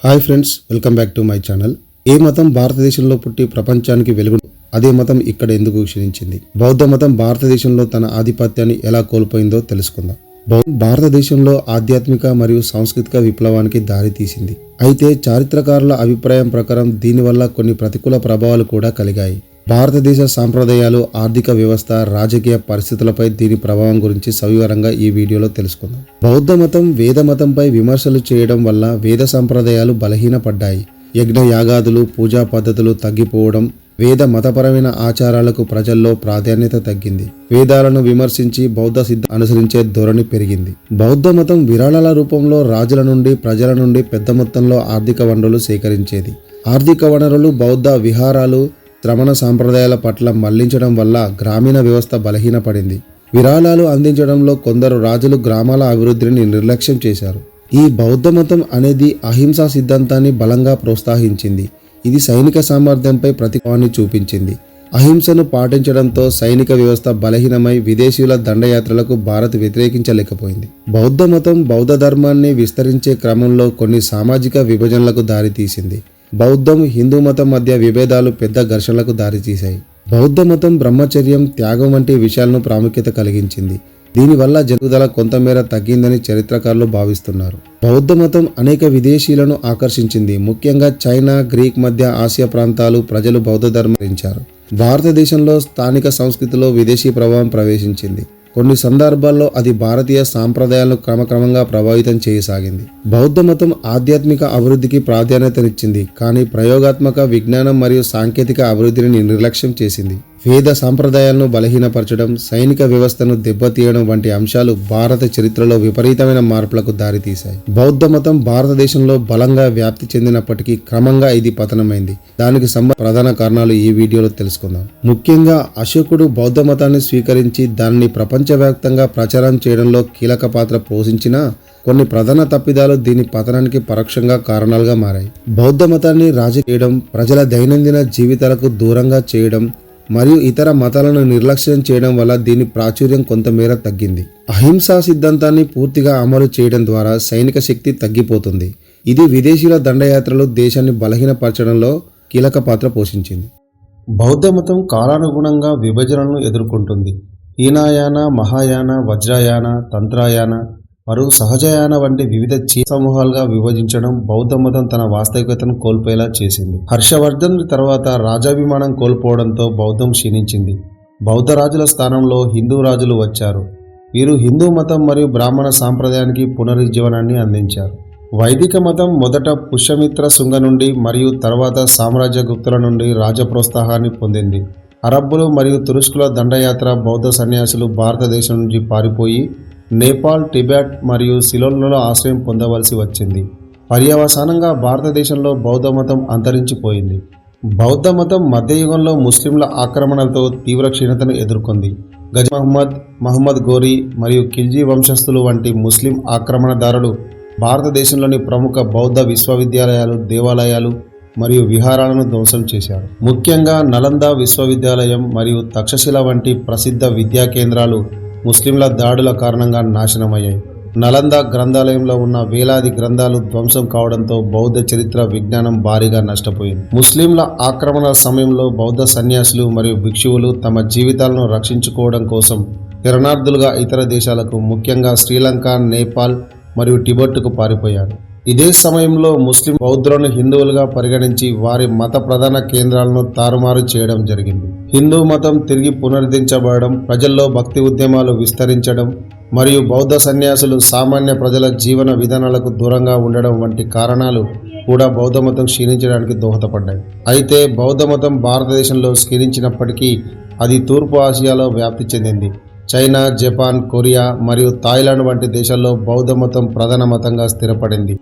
Hi friends, welcome back to my channel. ఏ మతం భారతదేశంలో పుట్టి ప్రపంచానికి వెలుగు, అదే మతం ఇక్కడ ఎందుకు క్షీణించింది? బౌద్ధ మతం భారతదేశంలో తన ఆధిపత్యాన్ని ఎలా కోల్పోయిందో తెలుసుకుందాం. భారతదేశంలో ఆధ్యాత్మిక మరియు సాంస్కృతిక విప్లవానికి దారితీసింది. అయితే చారిత్రకారుల అభిప్రాయం ప్రకారం దీనివల్ల కొన్ని ప్రతికూల ప్రభావాలు కూడా కలిగాయి. భారతదేశ సాంప్రదాయాలు, ఆర్థిక వ్యవస్థ, రాజకీయ పరిస్థితులపై దీని ప్రభావం గురించి సవివరంగా ఈ వీడియోలో తెలుసుకుందాం. బౌద్ధ మతం వేద మతంపై విమర్శలు చేయడం వల్ల వేద సంప్రదాయాలు బలహీనపడ్డాయి. యజ్ఞ యాగాదులు, పూజా పద్ధతులు తగ్గిపోవడం, వేద మతపరమైన ఆచారాలకు ప్రజల్లో ప్రాధాన్యత తగ్గింది. వేదాలను విమర్శించి బౌద్ధ సిద్ధ అనుసరించే ధోరణి పెరిగింది. బౌద్ధ మతం విరాళాల రూపంలో రాజుల నుండి, ప్రజల నుండి పెద్ద మొత్తంలో ఆర్థిక వనరులు సేకరించేది. ఆర్థిక వనరులు బౌద్ధ విహారాలు, శ్రమణ సాంప్రదాయాల పట్ల మళ్లించడం వల్ల గ్రామీణ వ్యవస్థ బలహీనపడింది. విరాళాలు అందించడంలో కొందరు రాజులు గ్రామాల అభివృద్ధిని నిర్లక్ష్యం చేశారు. ఈ బౌద్ధ మతం అనేది అహింసా సిద్ధాంతాన్ని బలంగా ప్రోత్సహించింది. ఇది సైనిక సామర్థ్యంపై ప్రతిభావాన్ని చూపించింది. అహింసను పాటించడంతో సైనిక వ్యవస్థ బలహీనమై విదేశీయుల దండయాత్రలకు భారత్ వ్యతిరేకించలేకపోయింది. బౌద్ధ మతం బౌద్ధ ధర్మాన్ని విస్తరించే క్రమంలో కొన్ని సామాజిక విభజనలకు దారితీసింది. బౌద్ధం, హిందూ మతం మధ్య విభేదాలు పెద్ద ఘర్షణలకు దారితీశాయి. బౌద్ధ మతం బ్రహ్మచర్యం, త్యాగం వంటి విషయాలను ప్రాముఖ్యత కలిగించింది. దీనివల్ల జరుగుదల కొంతమేర తగ్గిందని చరిత్రకారులు భావిస్తున్నారు. బౌద్ధ మతం అనేక విదేశీయులను ఆకర్షించింది. ముఖ్యంగా చైనా, గ్రీక్ మధ్య ఆసియా ప్రాంతాలు ప్రజలు బౌద్ధ ధర్మం ధరించారు. భారతదేశంలో స్థానిక సంస్కృతిలో విదేశీ ప్రభావం ప్రవేశించింది. కొన్ని సందర్భాల్లో అది భారతీయ సాంప్రదాయాలను క్రమక్రమంగా ప్రభావితం చేయసాగింది. బౌద్ధ మతం ఆధ్యాత్మిక అభివృద్ధికి ప్రాధాన్యతనిచ్చింది, కానీ ప్రయోగాత్మక విజ్ఞానం మరియు సాంకేతిక అభివృద్ధిని నిర్లక్ష్యం చేసింది. వేద సాంప్రదాయాలను బలహీనపరచడం, సైనిక వ్యవస్థను దెబ్బతీయడం వంటి అంశాలు భారత చరిత్రలో విపరీతమైన మార్పులకు దారితీశాయి. బౌద్ధ మతం భారతదేశంలో బలంగా వ్యాప్తి చెందినప్పటికీ క్రమంగా ఇది పతనమైంది. దానికి ప్రధాన కారణాలు ఈ వీడియోలో తెలుసుకుందాం. ముఖ్యంగా అశోకుడు బౌద్ధ మతాన్ని స్వీకరించి దానిని ప్రపంచవ్యాప్తంగా ప్రచారం చేయడంలో కీలక పాత్ర పోషించినా కొన్ని ప్రధాన తప్పిదాలు దీని పతనానికి పరోక్షంగా కారణాలుగా మారాయి. బౌద్ధ మతాన్ని చేయడం, ప్రజల దైనందిన జీవితాలకు దూరంగా చేయడం మరియు ఇతర మతాలను నిర్లక్ష్యం చేయడం వల్ల దీని ప్రాచుర్యం కొంతమేర తగ్గింది. అహింసా సిద్ధాంతాన్ని పూర్తిగా అమలు చేయడం ద్వారా సైనిక శక్తి తగ్గిపోతుంది. ఇది విదేశీయుల దండయాత్రలు దేశాన్ని బలహీనపరచడంలో కీలక పాత్ర పోషించింది. బౌద్ధ మతం కాలానుగుణంగా విభజనలను ఎదుర్కొంటుంది. హీనయాన, మహాయాన, వజ్రయాన, తంత్రయాన మరియు సహజయాన వంటి వివిధ సమూహాలుగా విభజించడం బౌద్ధ మతం తన వాస్తవికతను కోల్పోయేలా చేసింది. హర్షవర్ధన్ తర్వాత రాజాభిమానం కోల్పోవడంతో బౌద్ధం క్షీణించింది. బౌద్ధ రాజుల స్థానంలో హిందూ రాజులు వచ్చారు. వీరు హిందూ మతం మరియు బ్రాహ్మణ సాంప్రదాయానికి పునరుజ్జీవనాన్ని అందించారు. వైదిక మతం మొదట పుష్యమిత్ర శుంగ నుండి మరియు తర్వాత సామ్రాజ్యగుప్తుల నుండి రాజ ప్రోత్సాహాన్ని పొందింది. అరబ్బులు మరియు తురుష్కుల దండయాత్ర బౌద్ధ సన్యాసులు భారతదేశం నుంచి పారిపోయి నేపాల్, టిబెట్ మరియు సిలోన్లలో ఆశ్రయం పొందవలసి వచ్చింది. పర్యవసానంగా భారతదేశంలో బౌద్ధ మతం అంతరించిపోయింది. బౌద్ధ మతం మధ్యయుగంలో ముస్లింల ఆక్రమణలతో తీవ్ర క్షీణతను ఎదుర్కొంది. గజ మహమ్మద్ గోరీ మరియు ఖిల్జీ వంశస్థులు వంటి ముస్లిం ఆక్రమణదారులు భారతదేశంలోని ప్రముఖ బౌద్ధ విశ్వవిద్యాలయాలు, దేవాలయాలు మరియు విహారాలను ధ్వంసం చేశారు. ముఖ్యంగా నలంద విశ్వవిద్యాలయం మరియు తక్షశిల వంటి ప్రసిద్ధ విద్యా కేంద్రాలు ముస్లింల దాడుల కారణంగా నాశనమయ్యాయి. నలంద గ్రంథాలయంలో ఉన్న వేలాది గ్రంథాలు ధ్వంసం కావడంతో బౌద్ధ చరిత్ర విజ్ఞానం భారీగా నష్టపోయింది. ముస్లింల ఆక్రమణ సమయంలో బౌద్ధ సన్యాసులు మరియు భిక్షువులు తమ జీవితాలను రక్షించుకోవడం కోసం శరణార్థులుగా ఇతర దేశాలకు, ముఖ్యంగా శ్రీలంక, నేపాల్ మరియు టిబెట్కు పారిపోయారు. ఇదే సమయంలో ముస్లిం బౌద్ధులను హిందువులుగా పరిగణించి వారి మత ప్రధాన కేంద్రాలను తారుమారు చేయడం జరిగింది. హిందూ మతం తిరిగి పునరుద్ధరించబడడం, ప్రజల్లో భక్తి ఉద్యమాలు విస్తరించడం మరియు బౌద్ధ సన్యాసులు సామాన్య ప్రజల జీవన విధానాలకు దూరంగా ఉండడం వంటి కారణాలు కూడా బౌద్ధ మతం క్షీణించడానికి దోహదపడ్డాయి. అయితే బౌద్ధ మతం భారతదేశంలో క్షీణించినప్పటికీ అది తూర్పు ఆసియాలో వ్యాప్తి చెందింది. చైనా, జపాన్, కొరియా మరియు థాయిలాండ్ వంటి దేశాల్లో బౌద్ధ మతం ప్రధాన మతంగా స్థిరపడింది.